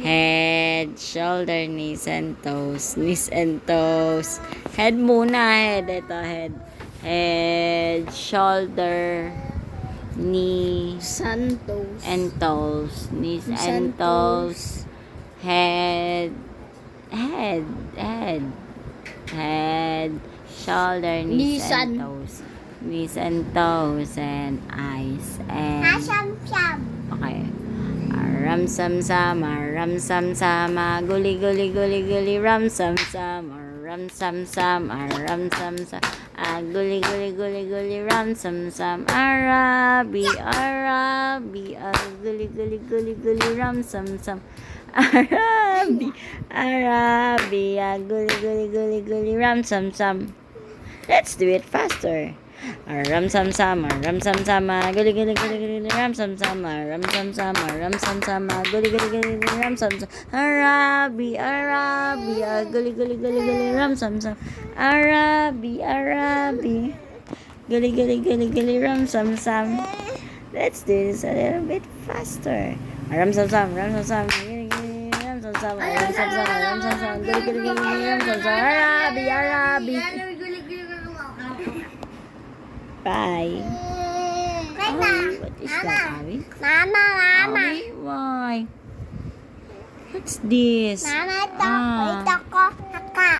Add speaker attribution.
Speaker 1: Head, shoulder, knees and toes. Knees and toes. Head muna, head. Ito, head. Head, shoulder, knee,
Speaker 2: Santos.
Speaker 1: and toes. Knees and
Speaker 2: Santos.
Speaker 1: toes. Head, head, head. Head, shoulder, knees and
Speaker 2: Nisan.
Speaker 1: toes. Knees and toes and eyes and okay. Ram sam sama, ram sam sama, guli guli guli guli, ram sam sam, ram sam sam, ram sam sam, guli guli guli guli, ram sam sam, Arabi, Arabi, guli guli guli guli, ram sam sam, Arabi, Arabi, guli guli guli guli, ram sam sam. Let's do it faster. Ram sam sam, ram sam sam, guli guli guli guli, ram sam sam, ram sam sam, ram sam sam, guli guli guli guli, ram sam sam, Arabi, Arabi, guli guli guli guli, ram sam sam, Arabi, Arabi, guli guli guli guli, ram sam sam. Let's do this a little bit faster. Ram sam sam, ram sam sam, guli guli, ram sam sam, ram sam sam, ram sam sam, guli guli guli, ram sam sam, Arabi, Arabi. Bye. What is that, Abby?
Speaker 2: Mama.
Speaker 1: Abby, why? What's this?
Speaker 2: Mama,
Speaker 1: Ah.
Speaker 2: ito ko.